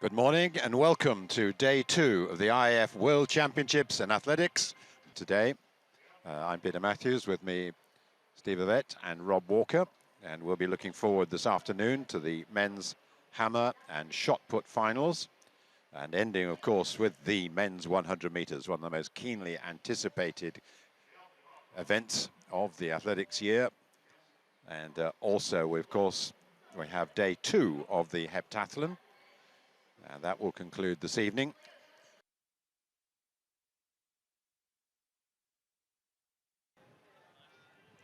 Good morning and welcome to day 2 of the IAAF World Championships in Athletics. Today, I'm Peter Matthews, with me Steve Yvette and Rob Walker, and we'll be looking forward this afternoon to the men's hammer and shot put finals, and ending, of course, with the men's 100 meters, one of the most keenly anticipated events of the athletics year. And also, of course, we have day 2 of the heptathlon. And that will conclude this evening.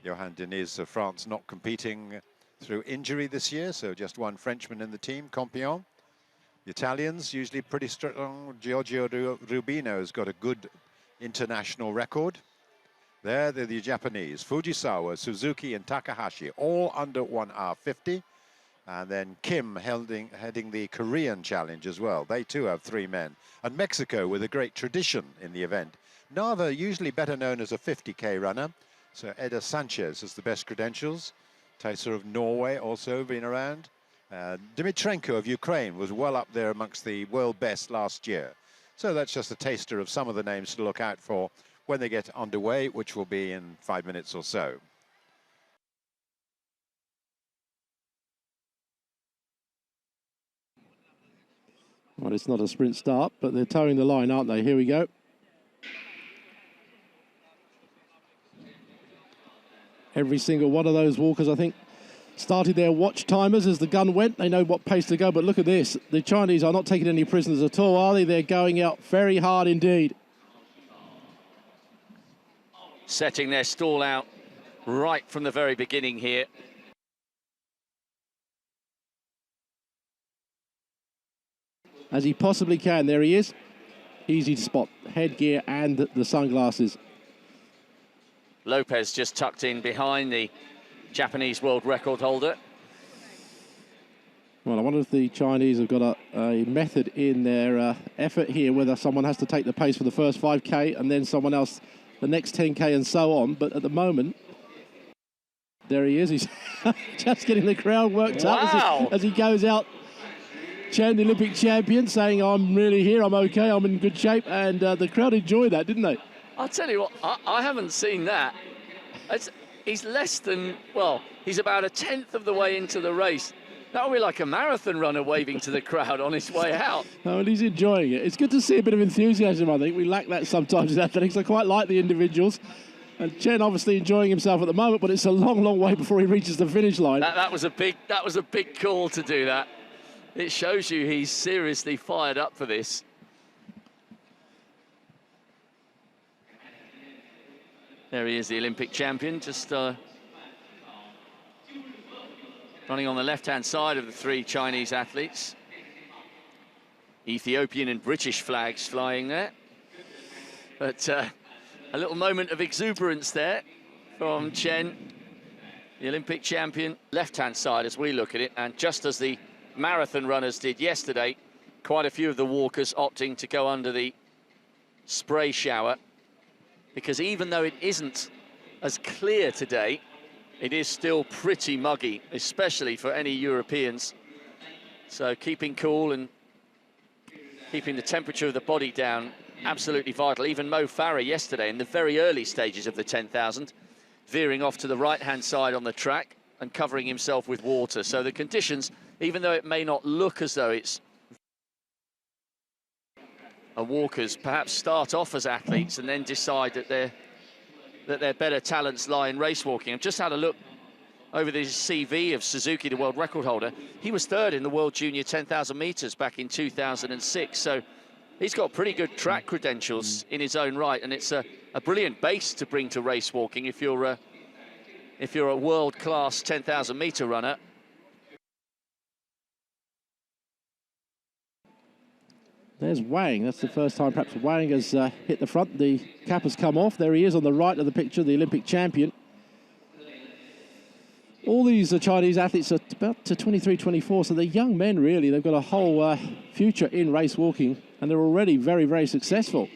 Johan Diniz of France not competing through injury this year, so just one Frenchman in the team, Campion. The Italians usually pretty strong. Giorgio Rubino has got a good international record. There, they're the Japanese, Fujisawa, Suzuki and Takahashi, all under 1 hour 50. And then Kim heading the Korean challenge as well. They too have 3 men. And Mexico with a great tradition in the event. Nava, usually better known as a 50K runner. So Eda Sanchez has the best credentials. Taser of Norway also been around. Dmitrenko of Ukraine was well up there amongst the world best last year. So that's just a taster of some of the names to look out for when they get underway, which will be in 5 minutes or so. Well, it's not a sprint start, but they're towing the line, aren't they? Here we go. Every single one of those walkers, I think, started their watch timers as the gun went. They know what pace to go, but look at this. The Chinese are not taking any prisoners at all, are they? They're going out very hard indeed. Setting their stall out right from the very beginning here. As he possibly can. There he is. Easy to spot. Headgear and the sunglasses. Lopez just tucked in behind the Japanese world record holder. Well, I wonder if the Chinese have got a method in their effort here, whether someone has to take the pace for the first 5K and then someone else the next 10K and so on. But at the moment, there he is. He's just getting the crowd worked up as he goes out. Chen, the Olympic champion, saying, I'm really here, I'm okay, I'm in good shape. And the crowd enjoyed that, didn't they? I'll tell you what, I haven't seen that. He's less than, well, he's about a 1/10 of the way into the race. That would be like a marathon runner waving to the crowd on his way out. Oh, well, he's enjoying it. It's good to see a bit of enthusiasm, I think. We lack that sometimes in athletics. I quite like the individuals. And Chen obviously enjoying himself at the moment, but it's a long, long way before he reaches the finish line. That was a big call to do that. It shows you he's seriously fired up for this. There he is, the Olympic champion, just running on the left-hand side of the 3 Chinese athletes. Ethiopian and British flags flying there. But a little moment of exuberance there from Chen, the Olympic champion. Left-hand side as we look at it, and just as the marathon runners did yesterday, quite a few of the walkers opting to go under the spray shower, because even though it isn't as clear today, it is still pretty muggy, especially for any Europeans. So keeping cool and keeping the temperature of the body down, absolutely vital. Even Mo Farah yesterday in the very early stages of the 10,000, veering off to the right-hand side on the track and covering himself with water. So the conditions, even though it may not look as though it's walkers, perhaps start off as athletes and then decide that their better talents lie in race walking. I've just had a look over the CV of Suzuki, the world record holder. He was 3rd in the World Junior 10,000 meters back in 2006. So he's got pretty good track credentials in his own right, and it's a brilliant base to bring to race walking if you're a world-class 10,000 meter runner. There's Wang. That's the first time perhaps Wang has hit the front. The cap has come off. There he is on the right of the picture, the Olympic champion. All these Chinese athletes are about to 23, 24, so they're young men, really. They've got a whole future in race walking, and they're already very, very successful.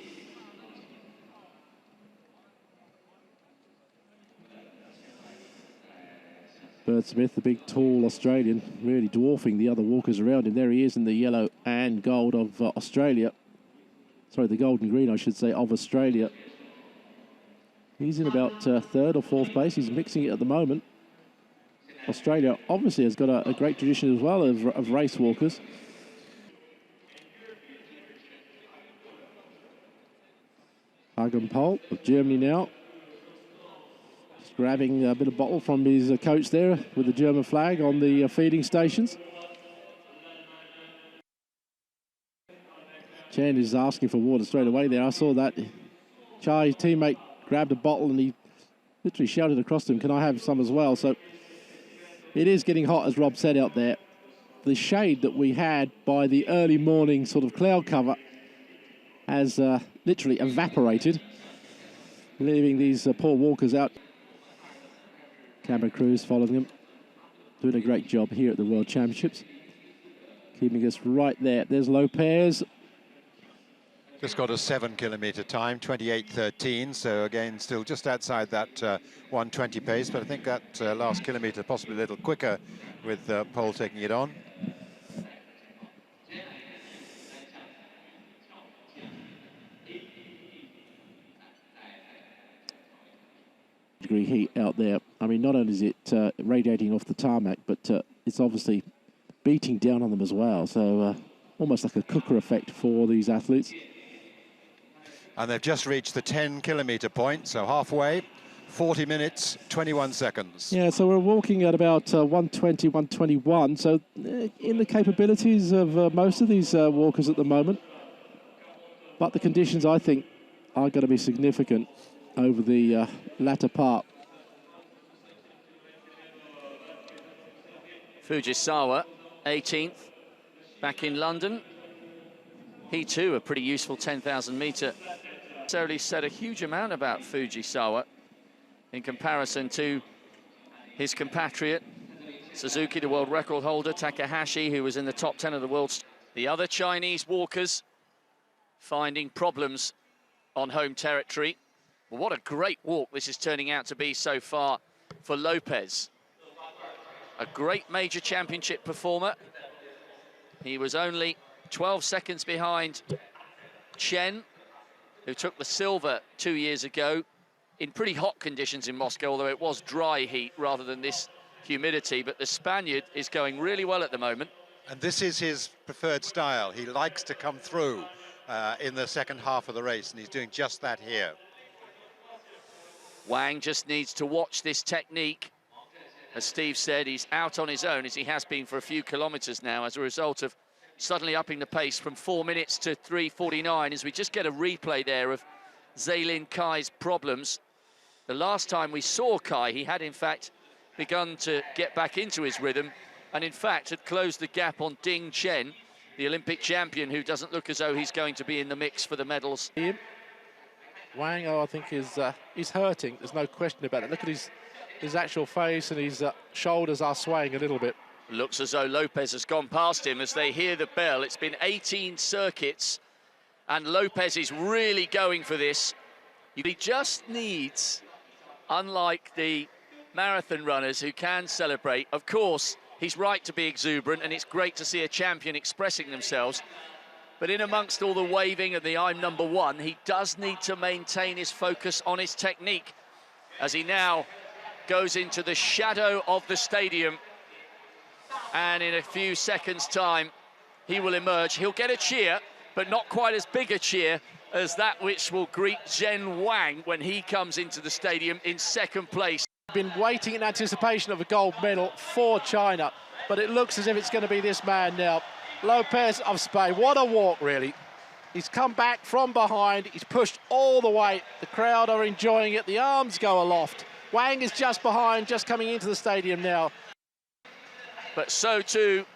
Bird Smith, the big, tall Australian, really dwarfing the other walkers around him. There he is in the yellow and gold of Australia. Sorry, the gold and green, I should say, of Australia. He's in about third or fourth place. He's mixing it at the moment. Australia obviously has got a great tradition as well of race walkers. Hagen Pohl of Germany now. Just grabbing a bit of bottle from his coach there with the German flag on the feeding stations. Chen is asking for water straight away there. I saw that. Chai's teammate grabbed a bottle and he literally shouted across to him, "Can I have some as well?" So it is getting hot, as Rob said out there. The shade that we had by the early morning sort of cloud cover has literally evaporated, leaving these poor walkers out. Camera crews following them, doing a great job here at the World Championships, keeping us right there. There's Lopez. Just got a 7 kilometre time, 28:13. So again, still just outside that 1:20 pace. But I think that last kilometre possibly a little quicker with Pohl taking it on. Degree heat out there. I mean, not only is it radiating off the tarmac, but it's obviously beating down on them as well. So almost like a cooker effect for these athletes. And they've just reached the 10 kilometre point, so halfway, 40 minutes, 21 seconds. Yeah, so we're walking at about 120, 121. So in the capabilities of most of these walkers at the moment. But the conditions, I think, are going to be significant over the latter part. Fujisawa, 18th, back in London. He too, a pretty useful 10,000 metre. Necessarily said a huge amount about Fujisawa in comparison to his compatriot, Suzuki, the world record holder, Takahashi, who was in the top 10 of the world. The other Chinese walkers finding problems on home territory. Well, what a great walk this is turning out to be so far for Lopez. A great major championship performer. He was only 12 seconds behind Chen, who took the silver 2 years ago in pretty hot conditions in Moscow, although it was dry heat rather than this humidity. But the Spaniard is going really well at the moment. And this is his preferred style. He likes to come through in the second half of the race, and he's doing just that here. Wang just needs to watch this technique. As Steve said, he's out on his own, as he has been for a few kilometres now, as a result of suddenly upping the pace from 4 minutes to 3:49, as we just get a replay there of Zhailin Kai's problems. The last time we saw Kai, he had in fact begun to get back into his rhythm, and in fact had closed the gap on Ding Chen, the Olympic champion, who doesn't look as though he's going to be in the mix for the medals. Wang, I think, is hurting. There's no question about it. Look at his actual face, and his shoulders are swaying a little bit. Looks as though Lopez has gone past him as they hear the bell. It's been 18 circuits, and Lopez is really going for this. He just needs, unlike the marathon runners who can celebrate, of course, he's right to be exuberant, and it's great to see a champion expressing themselves. But in amongst all the waving and the "I'm number one," he does need to maintain his focus on his technique as he now goes into the shadow of the stadium. And in a few seconds' time, he will emerge. He'll get a cheer, but not quite as big a cheer as that which will greet Zhen Wang when he comes into the stadium in second place. Been waiting in anticipation of a gold medal for China, but it looks as if it's going to be this man now. Lopez of Spain. What a walk, really. He's come back from behind. He's pushed all the way. The crowd are enjoying it. The arms go aloft. Wang is just behind, just coming into the stadium now. But so too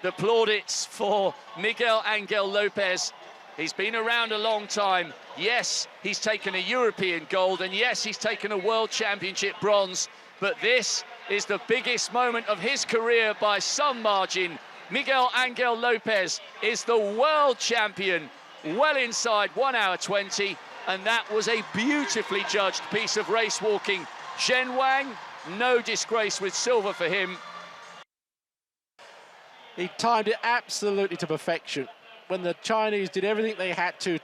the plaudits for Miguel Angel Lopez. He's been around a long time. Yes, he's taken a European gold, and yes, he's taken a World Championship bronze, but this is the biggest moment of his career by some margin. Miguel Angel Lopez is the world champion, well inside 1 hour 20, and that was a beautifully judged piece of race walking. Zhen Wang no disgrace with silver for him. He timed it absolutely to perfection. When the Chinese did everything they had to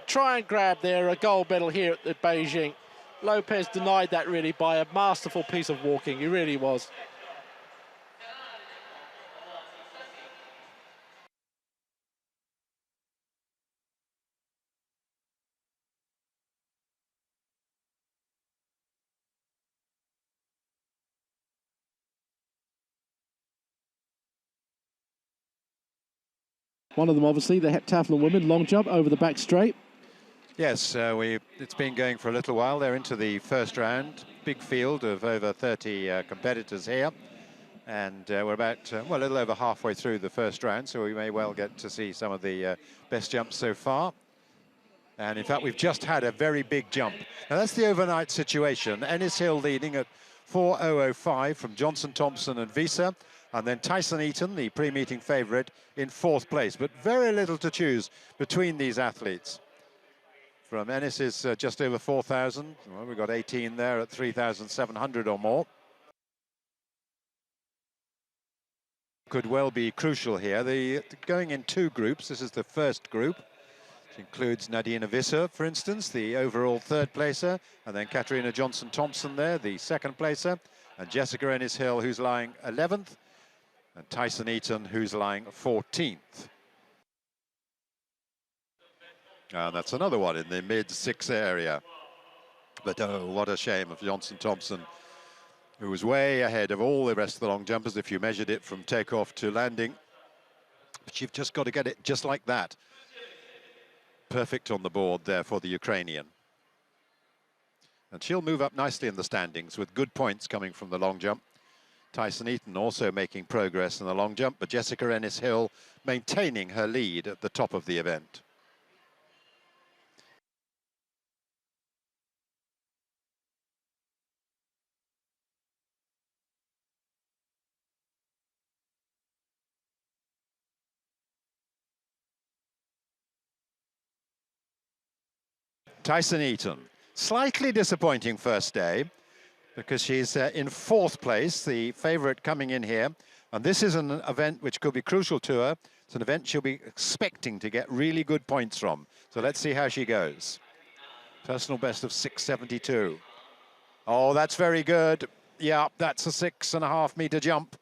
try and grab their gold medal here at the Beijing, Lopez denied that really by a masterful piece of walking. He really was. One of them, obviously, the heptathlon women, long jump over the back straight. Yes, it's been going for a little while. They're into the first round. Big field of over 30 competitors here. And we're about, well, a little over halfway through the first round, so we may well get to see some of the best jumps so far. And in fact, we've just had a very big jump. Now, that's the overnight situation. Ennis Hill leading at 4:005 from Johnson, Thompson and Visa. And then Tyson Eaton, the pre-meeting favourite, in fourth place. But very little to choose between these athletes. From Ennis is just over 4,000. Well, we've got 18 there at 3,700 or more. Could well be crucial here. Going in two groups. This is the first group. Which includes Nadina Visser, for instance, the overall third placer, and then Katarina Johnson-Thompson there, the second placer, and Jessica Ennis-Hill, who's lying 11th, and Tyson Eaton, who's lying 14th. And that's another one in the mid-6 area. But oh, what a shame of Johnson-Thompson, who was way ahead of all the rest of the long jumpers if you measured it from takeoff to landing. But you've just got to get it just like that. Perfect on the board there for the Ukrainian. And she'll move up nicely in the standings with good points coming from the long jump. Tyson Eaton also making progress in the long jump, but Jessica Ennis-Hill maintaining her lead at the top of the event. Tyson Eaton, slightly disappointing first day because she's in fourth place, the favourite coming in here. And this is an event which could be crucial to her. It's an event she'll be expecting to get really good points from. So let's see how she goes. Personal best of 6:72. Oh, that's very good. Yeah, that's a 6.5 metre jump.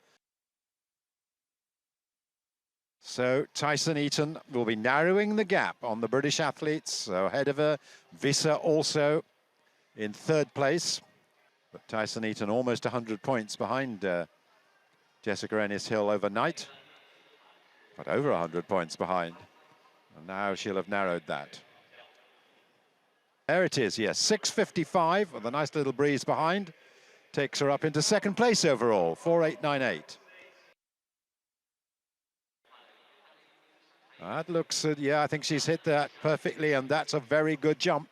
So Tyson Eaton will be narrowing the gap on the British athletes. So ahead of her, Visser also in third place. But Tyson Eaton almost 100 points behind Jessica Ennis-Hill overnight. But over 100 points behind. And now she'll have narrowed that. There it is, yes, 6:55 with a nice little breeze behind. Takes her up into second place overall, 4.898. That looks, yeah, I think she's hit that perfectly, and that's a very good jump.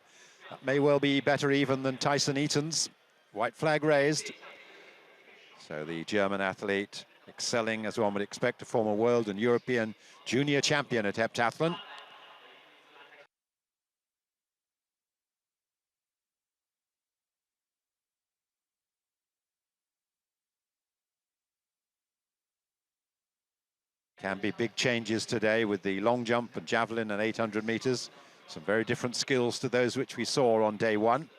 That may well be better even than Tyson Eaton's. White flag raised. So the German athlete excelling, as one would expect, a former world and European junior champion at heptathlon. Can be big changes today with the long jump and javelin and 800 meters. Some very different skills to those which we saw on day one.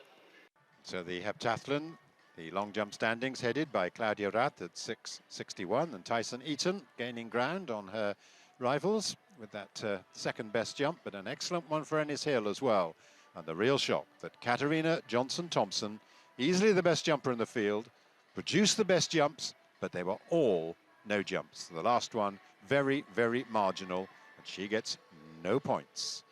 So the heptathlon, the long jump standings headed by Claudia Rath at 6:61, and Tyson Eaton gaining ground on her rivals with that second best jump, but an excellent one for Ennis-Hill as well. And the real shock that Katarina Johnson-Thompson, easily the best jumper in the field, produced the best jumps, but they were all no jumps. The last one, very, very marginal, and she gets no points.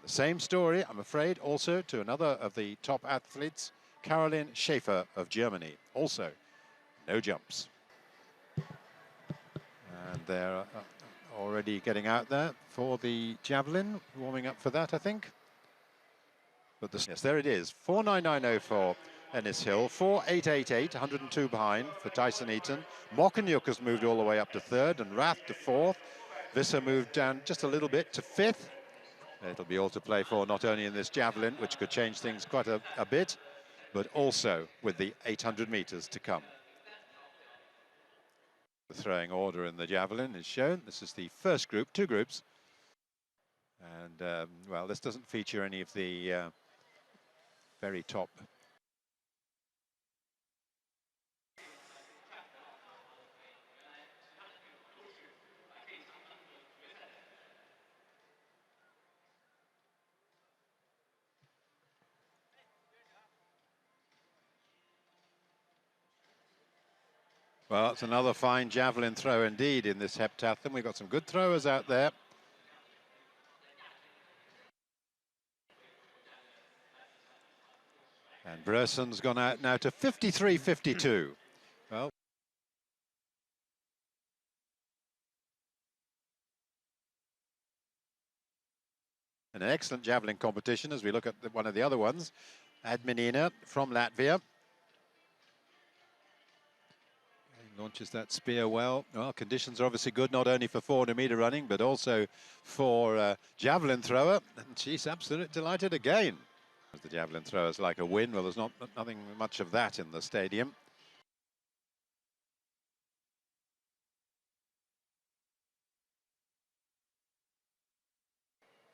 The same story, I'm afraid, also to another of the top athletes, Caroline Schäfer of Germany. Also, no jumps. And they're already getting out there for the javelin, warming up for that, I think. But yes, there it is, 4.990 for Ennis-Hill, 4.888, 102 behind for Tyson Eaton. Mokanyuk has moved all the way up to third, and Rath to fourth. Visser moved down just a little bit to fifth. It'll be all to play for, not only in this javelin, which could change things quite a bit, but also with the 800 meters to come. The throwing order in the javelin is shown. This is the first group, two groups. And, well, this doesn't feature any of the very top. Well, it's another fine javelin throw indeed in this heptathlon. We've got some good throwers out there. And Bresson's gone out now to 53.52. Well, an excellent javelin competition as we look at one of the other ones. Adminina from Latvia. Launches that spear well. Well, conditions are obviously good, not only for 400-meter running, but also for javelin thrower. And she's absolutely delighted again. The javelin throwers like a win. Well, there's nothing much of that in the stadium.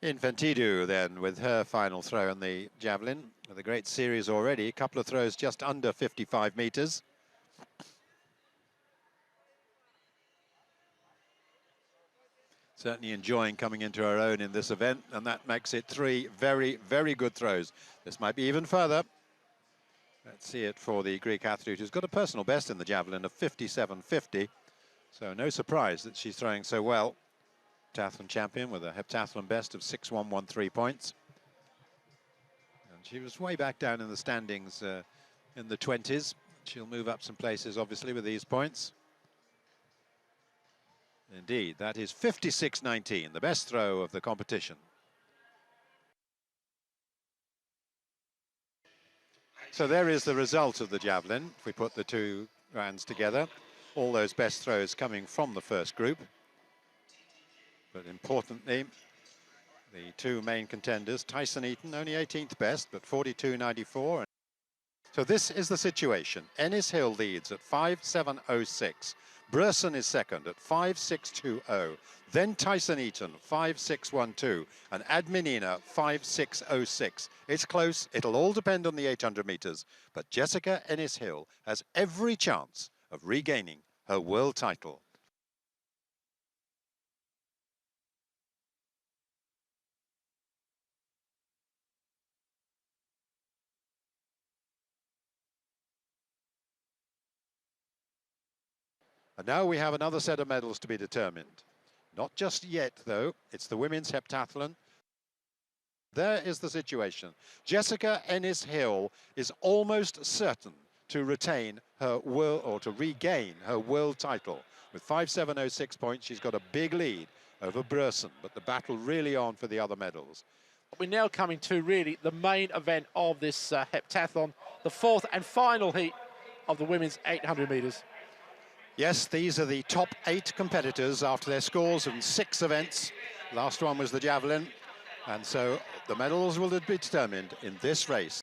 Infantidou then with her final throw in the javelin. With a great series already. A couple of throws just under 55 meters. Certainly enjoying coming into her own in this event, and that makes it three very, very good throws. This might be even further. Let's see it for the Greek athlete who's got a personal best in the javelin of 57.50. So no surprise that she's throwing so well. Heptathlon champion with a heptathlon best of 6.113 points. And she was way back down in the standings in the 20s. She'll move up some places, obviously, with these points. Indeed, that is 56.19, the best throw of the competition. So there is the result of the javelin. If we put the two rounds together, all those best throws coming from the first group. But importantly, the two main contenders, Tyson Eaton, only 18th best, but 42.94. So this is the situation. Ennis Hill leads at 5.706. Bresson is second at 5.620. Then Tyson Eaton, 5.612. And Adminina, 5.606. It's close. It'll all depend on the 800 meters. But Jessica Ennis Hill has every chance of regaining her world title. And now we have another set of medals to be determined. Not just yet, though. It's the women's heptathlon. There is the situation. Jessica Ennis Hill is almost certain to retain her world, or to regain her world title. With 5.706 points, she's got a big lead over Bresson, but the battle really on for the other medals. We're now coming to really the main event of this heptathlon, the fourth and final heat of the women's 800 meters. Yes, these are the top 8 competitors after their scores in 6 events. Last one was the javelin, and so the medals will be determined in this race.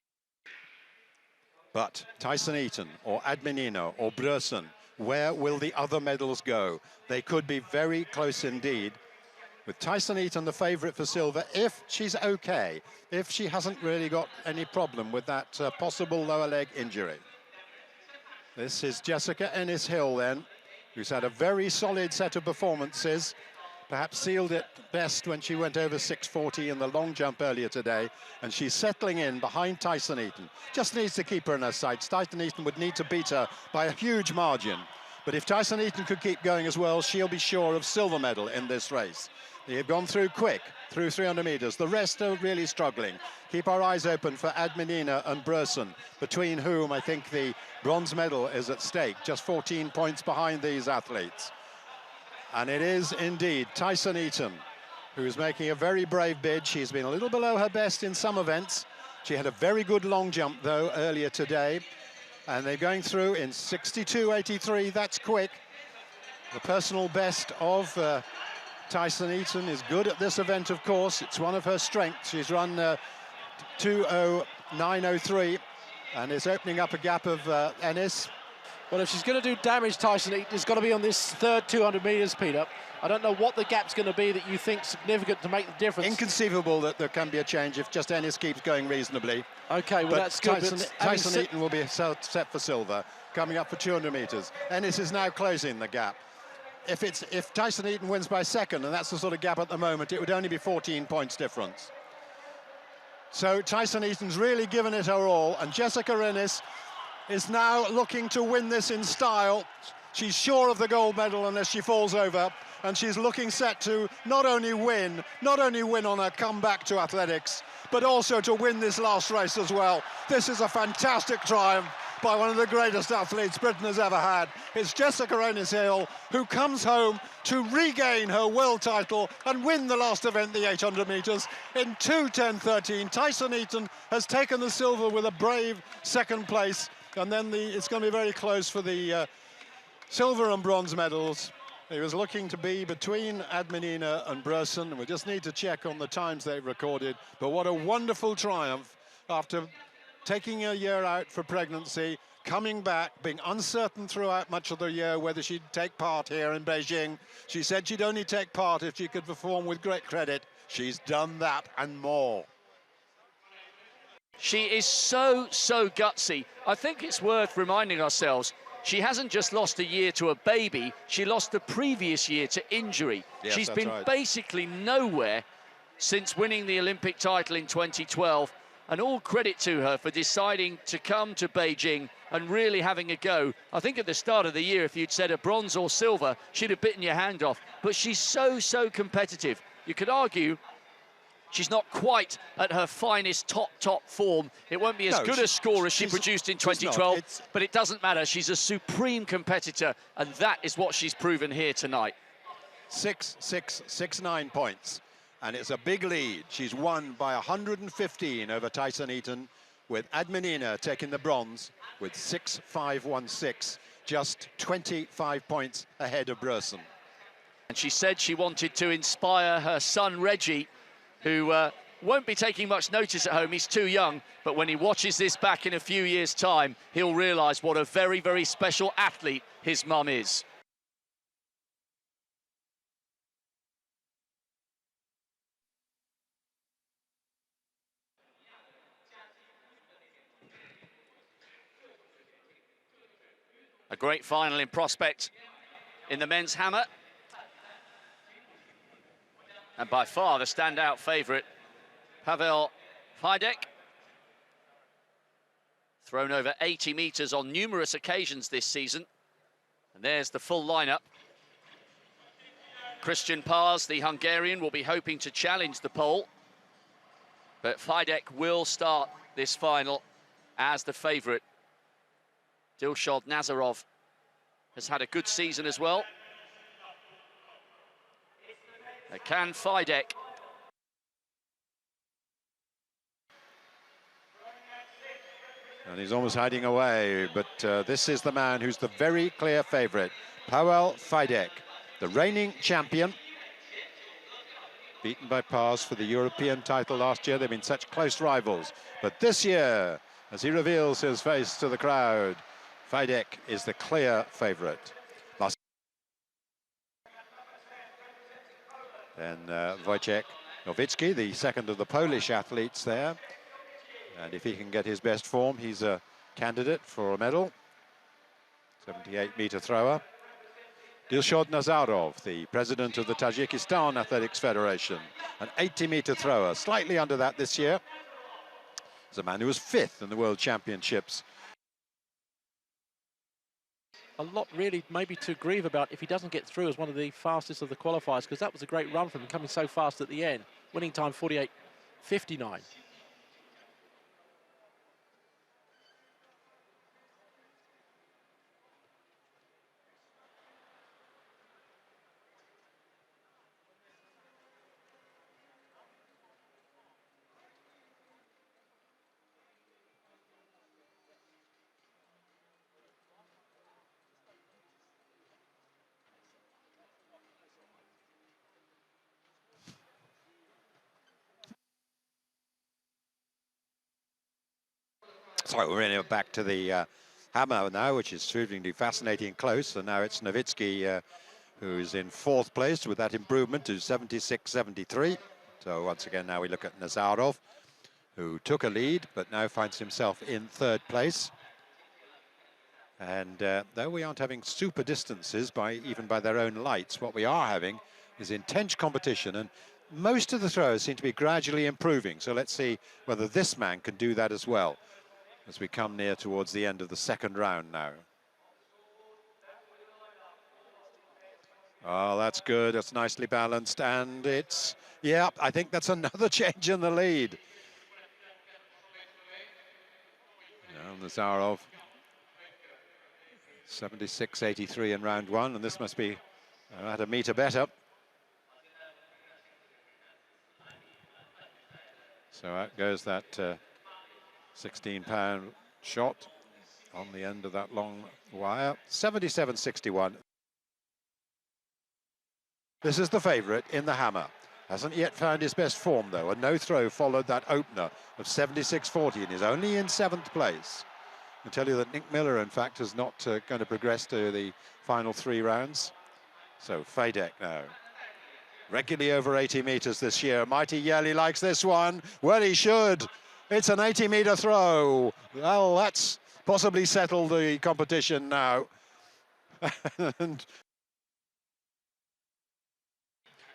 But Tyson Eaton or Adminina or Bresson, where will the other medals go? They could be very close indeed. With Tyson Eaton the favourite for silver, if she's okay, if she hasn't really got any problem with that possible lower leg injury. This is Jessica Ennis Hill then, who's had a very solid set of performances, perhaps sealed it best when she went over 6.40 in the long jump earlier today, and she's settling in behind Tyson Eaton. Just needs to keep her in her sights. Tyson Eaton would need to beat her by a huge margin, but if Tyson Eaton could keep going as well, she'll be sure of silver medal in this race. They've gone through quick, through 300 meters. The rest are really struggling. Keep our eyes open for Adminina and Bresson, between whom I think the bronze medal is at stake, just 14 points behind these athletes. And it is indeed Tyson Eaton, who's making a very brave bid. She's been a little below her best in some events. She had a very good long jump, though, earlier today. And they're going through in 62.83. That's quick. The personal best of Tyson Eaton is good at this event, of course. It's one of her strengths. She's run 2:09.03 And it's opening up a gap of Ennis. Well, if she's going to do damage, Tyson, it's got to be on this third 200 metres, Peter. I don't know what the gap's going to be that you think significant to make the difference. Inconceivable that there can be a change if just Ennis keeps going reasonably. Okay, well, but that's good. Tyson Eaton will be set for silver, coming up for 200 metres. Ennis is now closing the gap. If Tyson Eaton wins by second, and that's the sort of gap at the moment, it would only be 14 points difference. So Tyson Eaton's really given it her all, and Jessica Ennis is now looking to win this in style. She's sure of the gold medal unless she falls over, and she's looking set to not only win on her comeback to athletics, but also to win this last race as well. This is a fantastic triumph by one of the greatest athletes Britain has ever had. It's Jessica Ennis-Hill, who comes home to regain her world title and win the last event, the 800 metres, in 2:10.13. Tyson Eaton has taken the silver with a brave second place, and then it's going to be very close for the silver and bronze medals. He was looking to be between Adminina and Bresson, and we just need to check on the times they've recorded. But what a wonderful triumph after taking a year out for pregnancy, coming back, being uncertain throughout much of the year whether she'd take part here in Beijing. She said she'd only take part if she could perform with great credit. She's done that and more. She is so gutsy. I think it's worth reminding ourselves, she hasn't just lost a year to a baby, she lost the previous year to injury. Yes, she's been right. basically nowhere since winning the Olympic title in 2012. And all credit to her for deciding to come to Beijing and really having a go. I think at the start of the year, if you'd said a bronze or silver, she'd have bitten your hand off. But she's so competitive. You could argue she's not quite at her finest top form. It won't be as good a score as she produced in 2012, but it doesn't matter. She's a supreme competitor, and that is what she's proven here tonight. 6-6-6-9 points. And it's a big lead. She's won by 115 over Tyson Eaton, with Adminina taking the bronze with 6-5-1-6, just 25 points ahead of Bresson. And she said she wanted to inspire her son, Reggie, who won't be taking much notice at home. He's too young, but when he watches this back in a few years' time, he'll realise what a very special athlete his mum is. A great final in prospect in the men's hammer. And by far the standout favourite, Pavel Fidek. Thrown over 80 metres on numerous occasions this season. And there's the full lineup. Christian Pars, the Hungarian, will be hoping to challenge the pole. But Fidek will start this final as the favourite. Dilshod Nazarov has had a good season as well. Can Fidek And he's almost hiding away, but this is the man who's the very clear favourite, Pavel Fidek, the reigning champion. Beaten by Pars for the European title last year. They've been such close rivals. But this year, as he reveals his face to the crowd, Fidek is the clear favourite. Then Wojciech Nowicki, the second of the Polish athletes there. And if he can get his best form, he's a candidate for a medal. 78-metre thrower. Dilshod Nazarov, the president of the Tajikistan Athletics Federation, an 80-metre thrower, slightly under that this year. He's a man who was 5th in the World Championships. A lot really maybe to grieve about if he doesn't get through as one of the fastest of the qualifiers, because that was a great run from him, coming so fast at the end. Winning time 48.59. So we're back to the hammer now, which is proving fascinating close. And now it's Nowitzki who's in 4th place with that improvement to 76.73. So once again, now we look at Nazarov, who took a lead, but now finds himself in 3rd place. And though we aren't having super distances even by their own lights, what we are having is intense competition, and most of the throwers seem to be gradually improving. So let's see whether this man can do that as well as we come near towards the end of the 2nd round now. Oh, that's good. That's nicely balanced, and it's, yeah, I think that's another change in the lead. Now, Nazarov, 76.83 in round 1, and this must be at a metre better. So out goes that 16-pound shot on the end of that long wire. 77.61. This is the favourite in the hammer. Hasn't yet found his best form, though. A no throw followed that opener of 76.40 and is only in 7th place. I tell you that Nick Miller, in fact, is not going to progress to the final 3 rounds. So Fadek now. Regularly over 80 metres this year. Mighty Yeli likes this one. Well, he should. It's an 80-metre throw. Well, that's possibly settled the competition now. And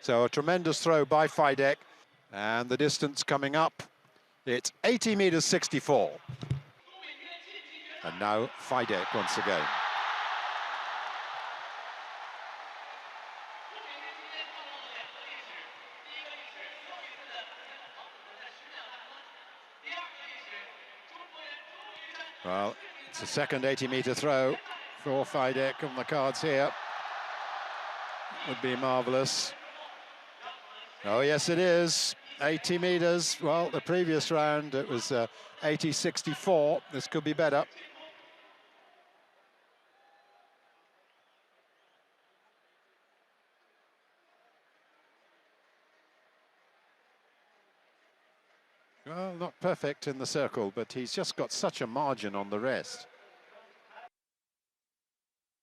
so a tremendous throw by Fadek. And the distance coming up, it's 80 metres 64. And now Fadek once again. Well, it's a second 80-metre throw for Fadek on the cards here. Would be marvellous. Oh, yes, it is. 80 metres. Well, the previous round, it was 80.64. This could be better. Well, not perfect in the circle, but he's just got such a margin on the rest.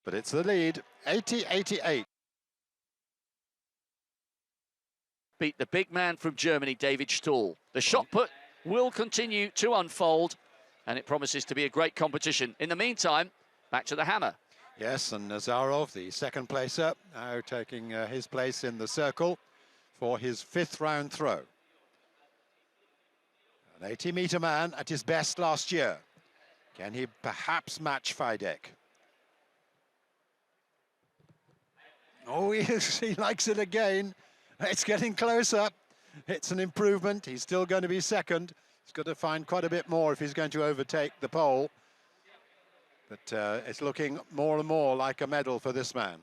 But it's the lead, 80.88. Beat the big man from Germany, David Stuhl. The shot put will continue to unfold, and it promises to be a great competition. In the meantime, back to the hammer. Yes, and Nazarov, the 2nd placer, now taking his place in the circle for his 5th round throw. An 80-metre man at his best last year. Can he perhaps match Fadek? Oh, he likes it again. It's getting closer. It's an improvement. He's still going to be 2nd. He's got to find quite a bit more if he's going to overtake the pole. But it's looking more and more like a medal for this man.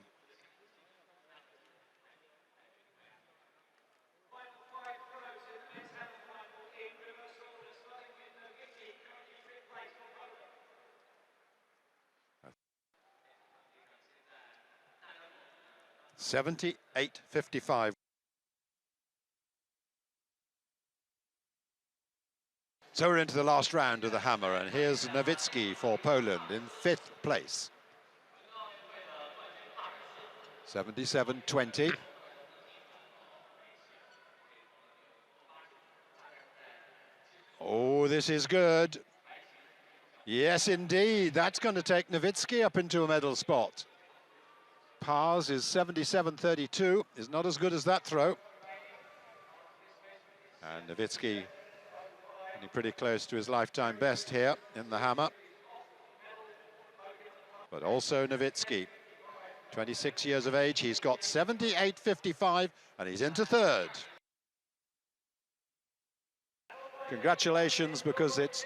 $78.55. So we're into the last round of the hammer, and here's Nowitzki for Poland in 5th place. 77.20. Oh, this is good. Yes, indeed. That's going to take Nowitzki up into a medal spot. Pars is 77.32, is not as good as that throw. And Nowitzki getting pretty close to his lifetime best here in the hammer. But also Nowitzki, 26 years of age, he's got 78.55 and he's into 3rd. Congratulations, because it's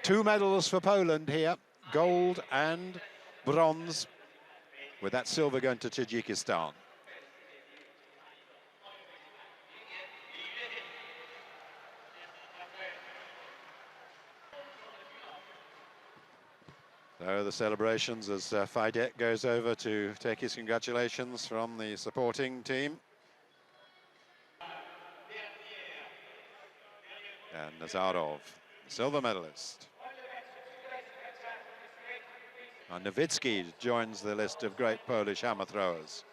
2 medals for Poland here, gold and bronze, with that silver going to Tajikistan. So the celebrations as Fadek goes over to take his congratulations from the supporting team. And Nazarov, silver medalist. And Nowitzki joins the list of great Polish hammer throwers.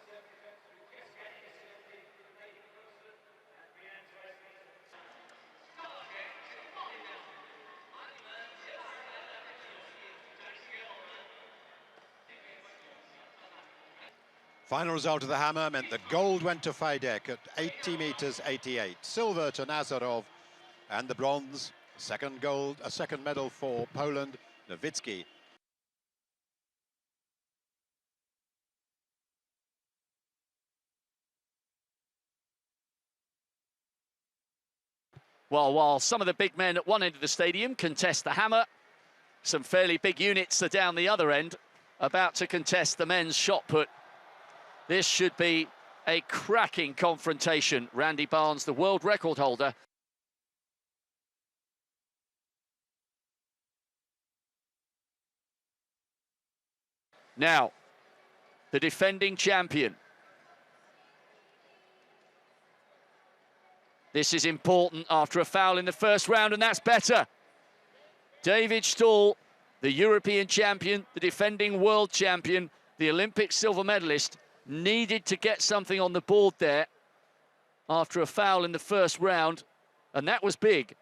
Final result of the hammer meant that gold went to Fajdek at 80 meters 88, silver to Nazarov, and the bronze, second medal for Poland, Nowitzki. Well, while some of the big men at one end of the stadium contest the hammer, some fairly big units are down the other end, about to contest the men's shot put. This should be a cracking confrontation. Randy Barnes, the world record holder. Now, the defending champion. This is important after a foul in the first round, and that's better. David Stahl, the European champion, the defending world champion, the Olympic silver medalist, needed to get something on the board there after a foul in the first round, and that was big.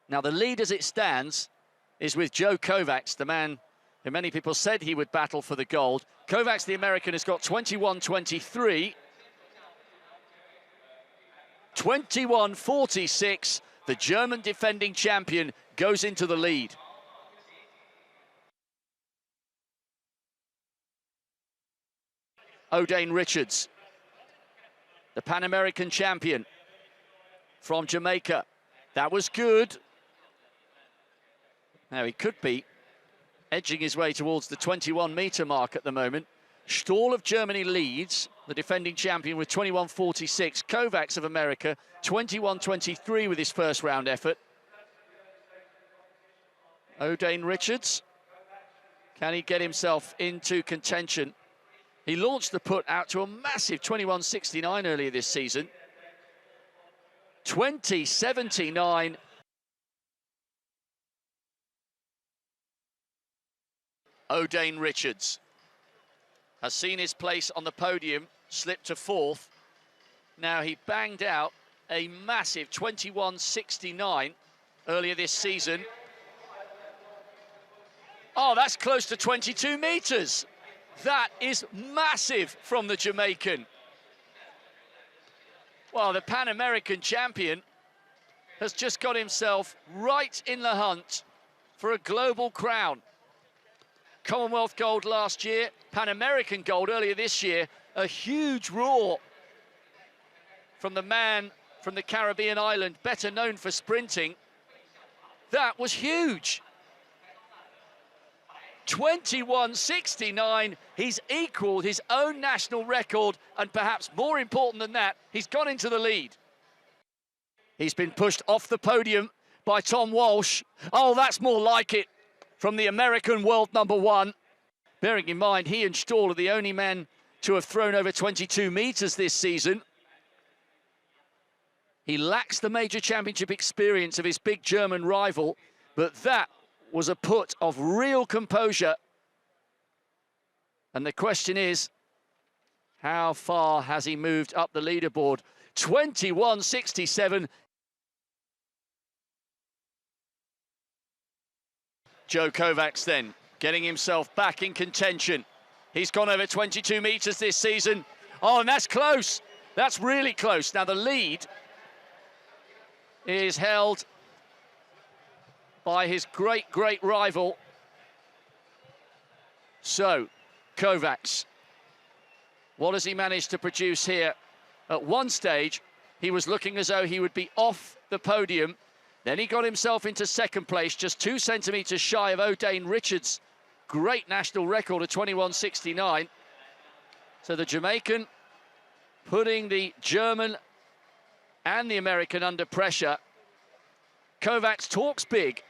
Now, the lead as it stands is with Joe Kovacs, the man who many people said he would battle for the gold. Kovacs, the American, has got 21-23. 21-46, the German defending champion goes into the lead. Odain Richards, the Pan American champion from Jamaica. That was good. Now he could be edging his way towards the 21-meter mark at the moment. Stahl of Germany leads, the defending champion, with 21-46. Kovacs of America, 21-23 with his first round effort. Odain Richards, can he get himself into contention? He launched the put out to a massive 21.69 earlier this season. 20.79. Odain Richards has seen his place on the podium slip to fourth. Now, he banged out a massive 21.69 earlier this season. Oh, that's close to 22 meters. That is massive from the Jamaican. Well, the Pan American champion has just got himself right in the hunt for a global crown. Commonwealth gold last year, Pan American gold earlier this year. A huge roar from the man from the Caribbean island, better known for sprinting. That was huge. 21.69, he's equaled his own national record, and perhaps more important than that, he's gone into the lead. He's been pushed off the podium by Tom Walsh. Oh, that's more like it from the American world number one. Bearing in mind, he and Stahl are the only men to have thrown over 22 meters this season. He lacks the major championship experience of his big German rival, but that was a put of real composure. And the question is, how far has he moved up the leaderboard? 21.67. Joe Kovacs then, getting himself back in contention. He's gone over 22 meters this season. Oh, and that's close. That's really close. Now, the lead is held by his great rival. So, Kovacs, what has he managed to produce here? At one stage, he was looking as though he would be off the podium. Then he got himself into second place, just 2 centimeters shy of Odain Richards' great national record of 21.69. So the Jamaican putting the German and the American under pressure. Kovacs talks big.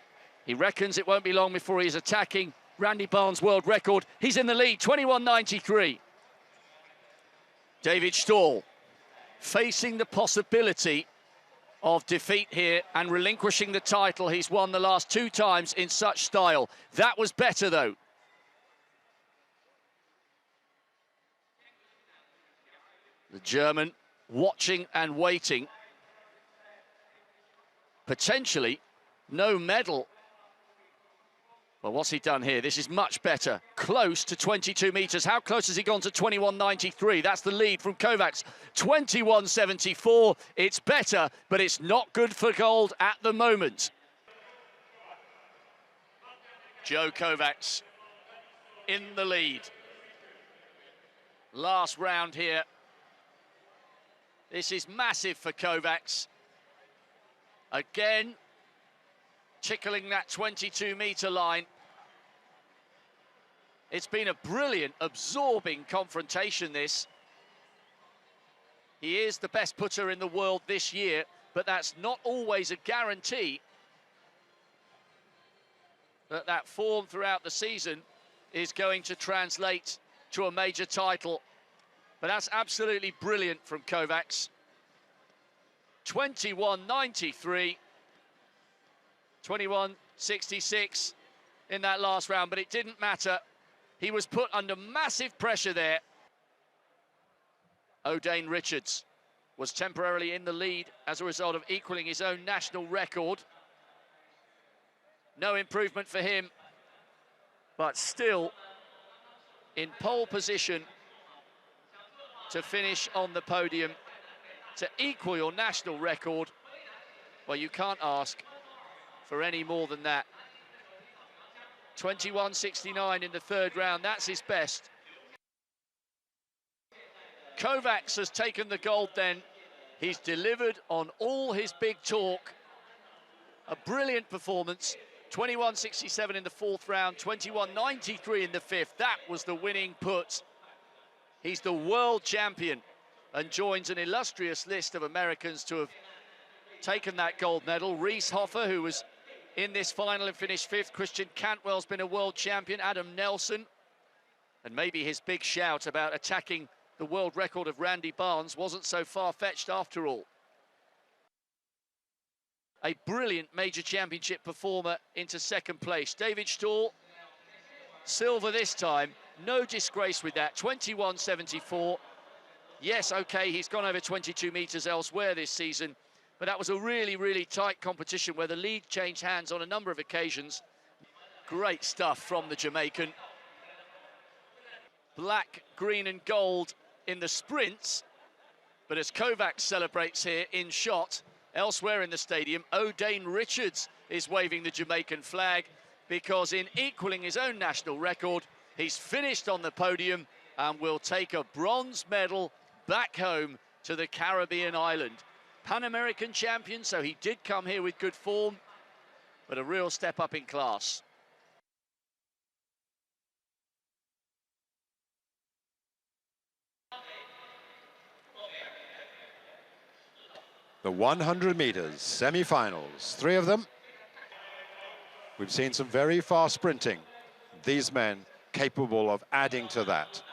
He reckons it won't be long before he's attacking Randy Barnes' world record. He's in the lead, 21.93. David Stahl facing the possibility of defeat here and relinquishing the title he's won the last 2 times in such style. That was better, though. The German watching and waiting. Potentially no medal. Well, what's he done here? This is much better. Close to 22 metres. How close has he gone to 21.93? That's the lead from Kovacs. 21.74. It's better, but it's not good for gold at the moment. Joe Kovacs in the lead. Last round here. This is massive for Kovacs. Again, tickling that 22-metre line. It's been a brilliant, absorbing confrontation, this. He is the best putter in the world this year, but that's not always a guarantee that that form throughout the season is going to translate to a major title. But that's absolutely brilliant from Kovacs. 21.93, 21.66 in that last round, but it didn't matter. He was put under massive pressure there. O'Dane Richards was temporarily in the lead as a result of equaling his own national record. No improvement for him, but still in pole position to finish on the podium, to equal your national record. Well, you can't ask for any more than that. 21.69 in the third round, that's his best. Kovacs has taken the gold then. He's delivered on all his big talk. A brilliant performance. 21.67 in the fourth round, 21.93 in the fifth. That was the winning put. He's the world champion and joins an illustrious list of Americans to have taken that gold medal. Reese Hoffer, who was in this final and finished fifth. Christian Cantwell's been a world champion. Adam Nelson. And maybe his big shout about attacking the world record of Randy Barnes wasn't so far-fetched after all. A brilliant major championship performer into second place. David Stahl, silver this time. No disgrace with that, 21.74. Yes, okay, he's gone over 22 metres elsewhere this season, but that was a really, really tight competition where the lead changed hands on a number of occasions. Great stuff from the Jamaican. Black, green and gold in the sprints, but as Kovacs celebrates here in shot, elsewhere in the stadium, O'Dane Richards is waving the Jamaican flag because in equaling his own national record, he's finished on the podium and will take a bronze medal back home to the Caribbean island. Pan American champion, so he did come here with good form, but a real step up in class. The 100 metres semi-finals, three of them. We've seen some very fast sprinting. These men capable of adding to that.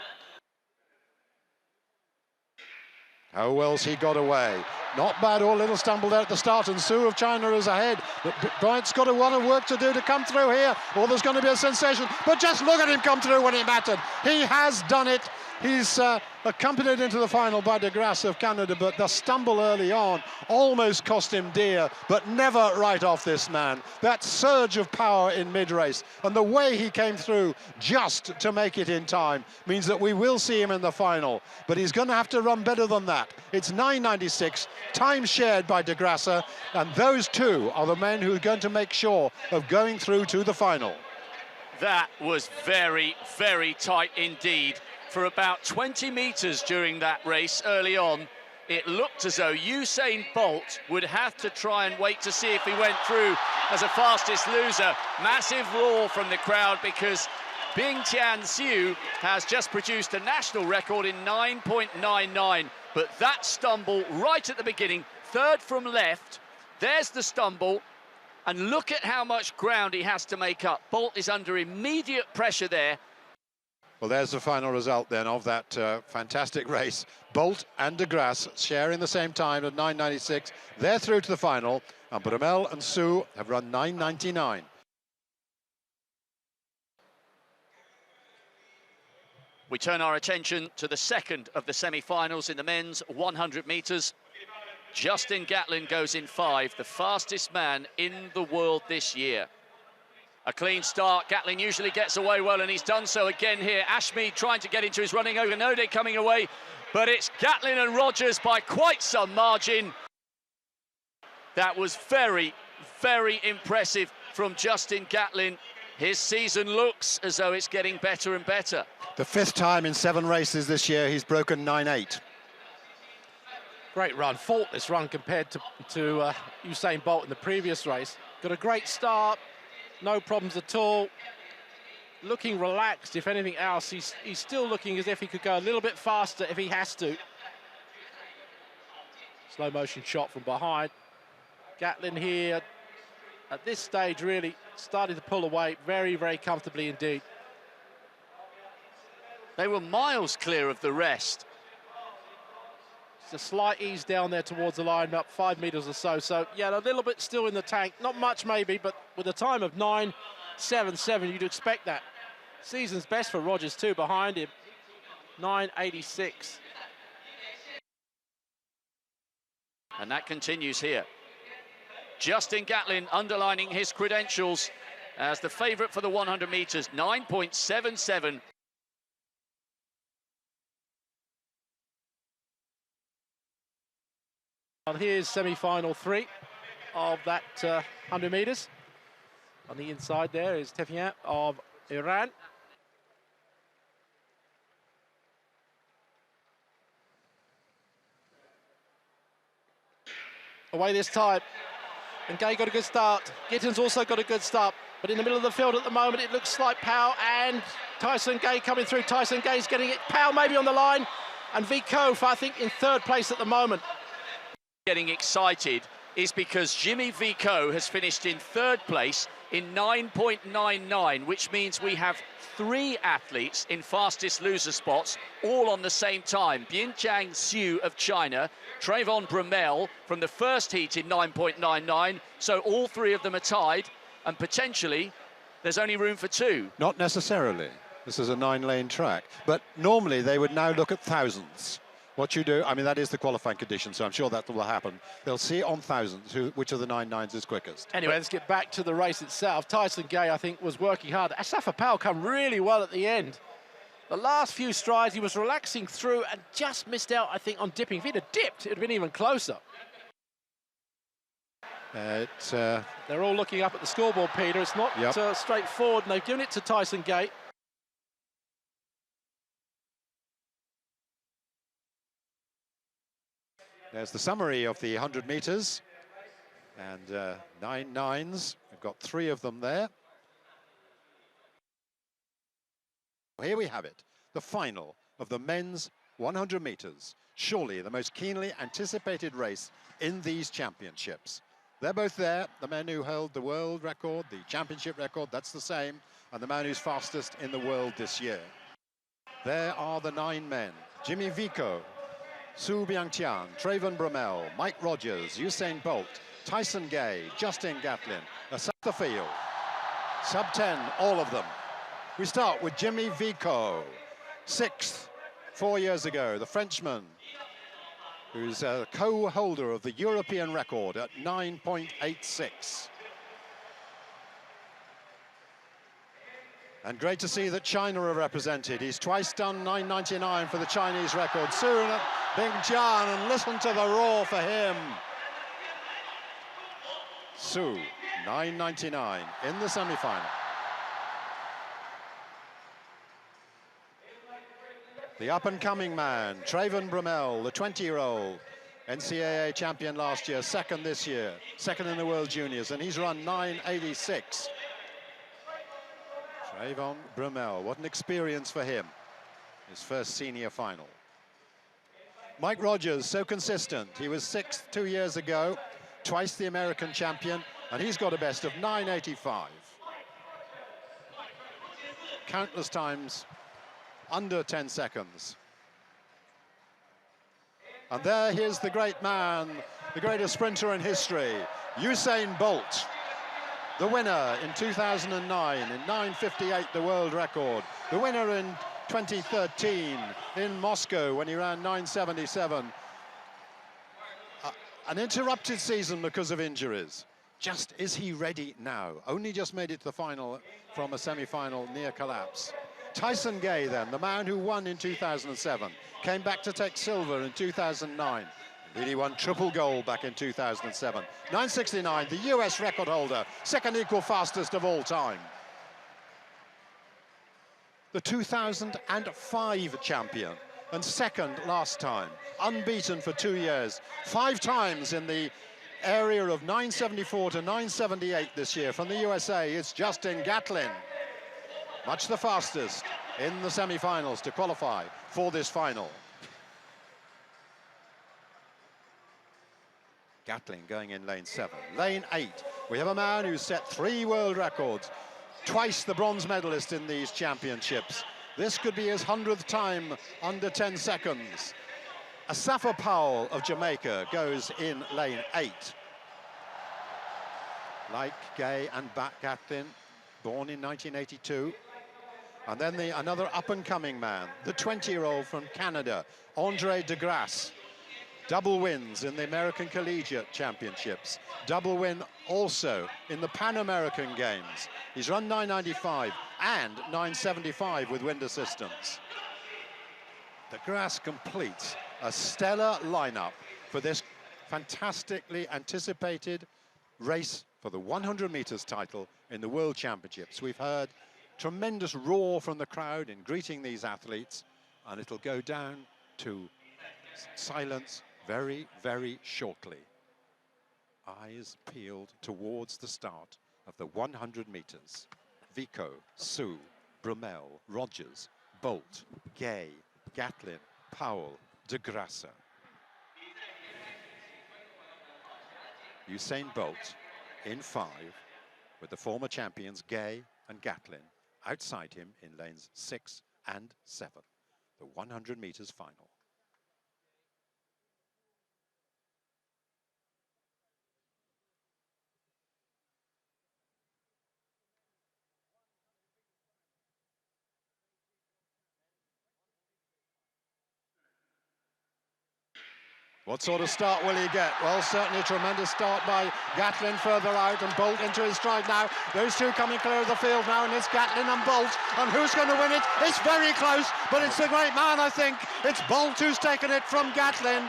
How well's he got away? Not bad, or a little stumble there at the start, and Su of China is ahead. But Bryant's got a lot of work to do to come through here, or there's going to be a sensation. But just look at him come through when it mattered. He has done it. He's accompanied into the final by De Grasse of Canada, but the stumble early on almost cost him dear, but never right off this man. That surge of power in mid-race and the way he came through just to make it in time means that we will see him in the final, but he's going to have to run better than that. It's 9.96, time shared by De Grasse, and those two are the men who are going to make sure of going through to the final. That was very, very tight indeed. For about 20 metres during that race early on, it looked as though Usain Bolt would have to try and wait to see if he went through as a fastest loser. Massive roar from the crowd because Bing Tian Xiu has just produced a national record in 9.99. But that stumble right at the beginning, third from left, there's the stumble. And look at how much ground he has to make up. Bolt is under immediate pressure there. Well, there's the final result then of that fantastic race. Bolt and De Grasse sharing the same time at 9.96. They're through to the final, and Bromell and Su have run 9.99. We turn our attention to the second of the semi-finals in the men's 100 metres. Justin Gatlin goes in 5, the fastest man in the world this year. A clean start. Gatlin usually gets away well, and he's done so again here. Ashmead trying to get into his running. Ogunode coming away, but it's Gatlin and Rogers by quite some margin. That was very, very impressive from Justin Gatlin. His season looks as though it's getting better and better. The 5th time in 7 races this year he's broken 9.8. Great run, faultless run compared to Usain Bolt in the previous race. Got a great start, no problems at all. Looking relaxed, if anything else. He's still looking as if he could go a little bit faster if he has to. Slow motion shot from behind. Gatlin here at this stage really started to pull away very, very comfortably indeed. They were miles clear of the rest. It's a slight ease down there towards the line, up 5 metres or so. So, yeah, a little bit still in the tank. Not much maybe, but with a time of 9.77, you'd expect that. Season's best for Rogers too, behind him. 9.86. And that continues here. Justin Gatlin underlining his credentials as the favourite for the 100 metres, 9.77. And here's semi-final 3 of that 100 metres. On the inside there is Tefian of Iran. Away this time. And Gay got a good start. Gittins also got a good start. But in the middle of the field at the moment, it looks like Powell and Tyson Gay coming through. Tyson Gay's getting it. Powell maybe on the line. And Vikof, I think, in 3rd place at the moment. Getting excited is because Jimmy Vico has finished in 3rd place in 9.99, which means we have 3 athletes in fastest loser spots, all on the same time. Bianqiang Xu of China, Trayvon Bromell from the first heat in 9.99, so all 3 of them are tied, and potentially there's only room for 2. Not necessarily. This is a 9-lane track, but normally they would now look at thousandths. What you do, I mean, that is the qualifying condition, so I'm sure that will happen. They'll see on thousandths which of the 9.9s is quickest. Anyway, let's get back to the race itself. Tyson Gay, I think, was working hard. Asafa Powell come really well at the end. The last few strides, he was relaxing through and just missed out, I think, on dipping. If he'd have dipped, it would have been even closer. They're all looking up at the scoreboard, Peter. It's not straightforward, and they've given it to Tyson Gay. There's the summary of the 100 metres, and 9 9s. We've got 3 of them there. Here we have it, the final of the men's 100 metres. Surely the most keenly anticipated race in these championships. They're both there, the men who held the world record, the championship record, that's the same, and the man who's fastest in the world this year. There are the 9 men. Jimmy Vico, Su Bianqiang, Trayvon Bromell, Mike Rogers, Usain Bolt, Tyson Gay, Justin Gatlin, across the field. Sub-10, all of them. We start with Jimmy Vico, 6th 4 years ago, the Frenchman, who's a co-holder of the European record at 9.86. And great to see that China are represented. He's twice done 9.99 for the Chinese record. Soon at Beijing, and listen to the roar for him. Su, 9.99 in the semi-final. The up-and-coming man, Trayvon Bromell, the 20-year-old, NCAA champion last year, 2nd this year, 2nd in the World Juniors, and he's run 9.86. Trayvon Bromell, what an experience for him. His first senior final. Mike Rogers, so consistent. He was 6th 2 years ago, twice the American champion, and he's got a best of 9.85. Countless times under 10 seconds. And there, here's the great man, the greatest sprinter in history, Usain Bolt. The winner in 2009, in 9.58, the world record. The winner in 2013 in Moscow when he ran 9:77. An interrupted season because of injuries. Just, is he ready now? Only just made it to the final from a semi-final near collapse. Tyson Gay then, the man who won in 2007, came back to take silver in 2009. Indeed, he won triple gold back in 2007. 9:69, the US record holder, second equal fastest of all time. The 2005 champion and second last time, unbeaten for 2 years, 5 times in the area of 9:74 to 9:78 this year. From the USA, it's Justin Gatlin, much the fastest in the semi-finals to qualify for this final. Gatlin going in lane 7. Lane 8, we have a man who's set 3 world records, twice the bronze medalist in these championships. This could be his 100th time under 10 seconds. Asafa Powell of Jamaica goes in lane 8. Like Gay and Gatlin, born in 1982. And then another up-and-coming man, the 20-year-old from Canada, Andre DeGrasse. Double wins in the American Collegiate Championships. Double win also in the Pan American Games. He's run 9:95 and 9:75 with wind assistance. DeGrasse completes a stellar lineup for this fantastically anticipated race for the 100 meters title in the World Championships. We've heard tremendous roar from the crowd in greeting these athletes, and it'll go down to silence very, very shortly. Eyes peeled towards the start of the 100 meters. Vico, Sue, Brumell, Rogers, Bolt, Gay, Gatlin, Powell, DeGrasse. Usain Bolt in 5 with the former champions Gay and Gatlin outside him in lanes 6 and 7. The 100 meters final. What sort of start will he get? Well, certainly a tremendous start by Gatlin further out, and Bolt into his stride now. Those two coming clear of the field now, and it's Gatlin and Bolt. And who's going to win it? It's very close, but it's the great man, I think. It's Bolt who's taken it from Gatlin.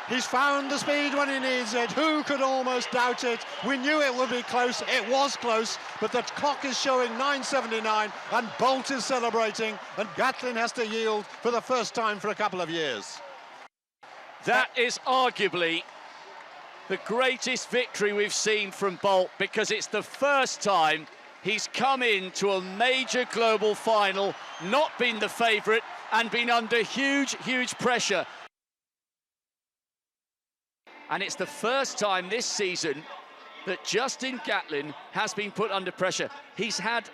He's found the speed when he needs it. Who could almost doubt it? We knew it would be close. It was close, but the clock is showing 9:79, and Bolt is celebrating, and Gatlin has to yield for the first time for a couple of years. That is arguably the greatest victory we've seen from Bolt, because it's the first time he's come into a major global final, not been the favourite, and been under huge, huge pressure. And it's the first time this season that Justin Gatlin has been put under pressure. He's had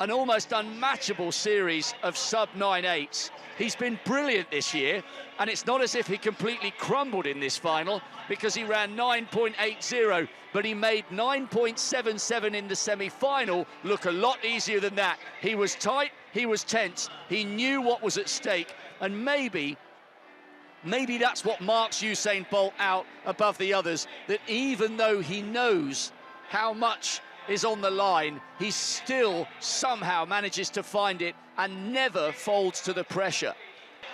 an almost unmatchable series of sub-9.8s. He's been brilliant this year, and it's not as if he completely crumbled in this final, because he ran 9.80, but he made 9.77 in the semi-final look a lot easier than that. He was tight, he was tense, he knew what was at stake, and maybe that's what marks Usain Bolt out above the others, that even though he knows how much is on the line, he still somehow manages to find it and never folds to the pressure.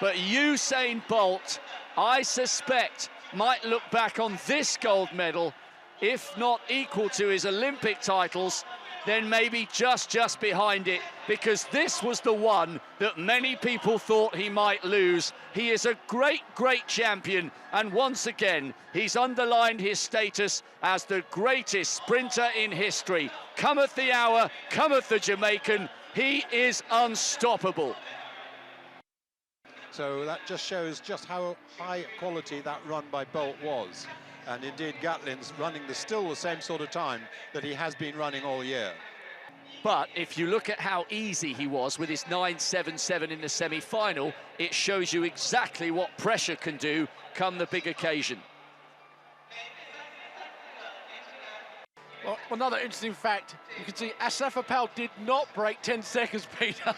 But Usain Bolt, I suspect, might look back on this gold medal, if not equal to his Olympic titles, then maybe just behind it, because this was the one that many people thought he might lose. He is a great, great champion, and once again, he's underlined his status as the greatest sprinter in history. Cometh the hour, cometh the Jamaican, he is unstoppable. So that just shows just how high quality that run by Bolt was. And indeed, Gatlin's running still the same sort of time that he has been running all year. But if you look at how easy he was with his 9.77 in the semi-final, it shows you exactly what pressure can do come the big occasion. Well, another interesting fact, you can see Asafa Powell did not break 10 seconds, Peter.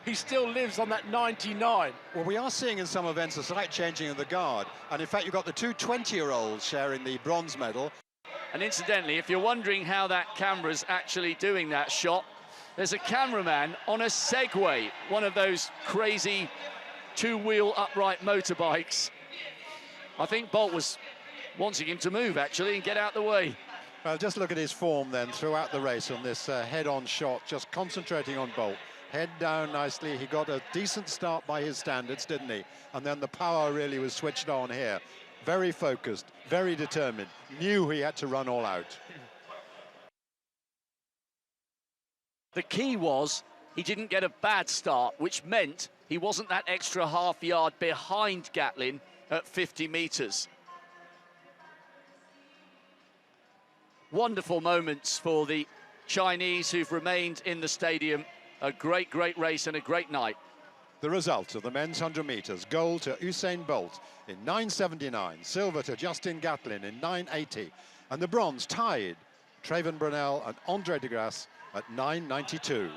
he still lives on that 99. Well, we are seeing in some events a slight changing of the guard. And in fact, you've got the two 20-year-olds sharing the bronze medal. And incidentally, if you're wondering how that camera's actually doing that shot, there's a cameraman on a Segway, one of those crazy two-wheel upright motorbikes. I think Bolt was wanting him to move, actually, and get out the way. Well, just look at his form then throughout the race on this head-on shot, just concentrating on Bolt. Head down nicely. He got a decent start by his standards, didn't he? And then the power really was switched on here. Very focused, very determined, knew he had to run all out. The key was he didn't get a bad start, which meant he wasn't that extra half yard behind Gatlin at 50 metres. Wonderful moments for the Chinese who've remained in the stadium. A great, great race and a great night. The result of the men's 100 metres, gold to Usain Bolt in 9:79, silver to Justin Gatlin in 9:80, and the bronze tied Trayvon Brunel and Andre de Grasse at 9:92.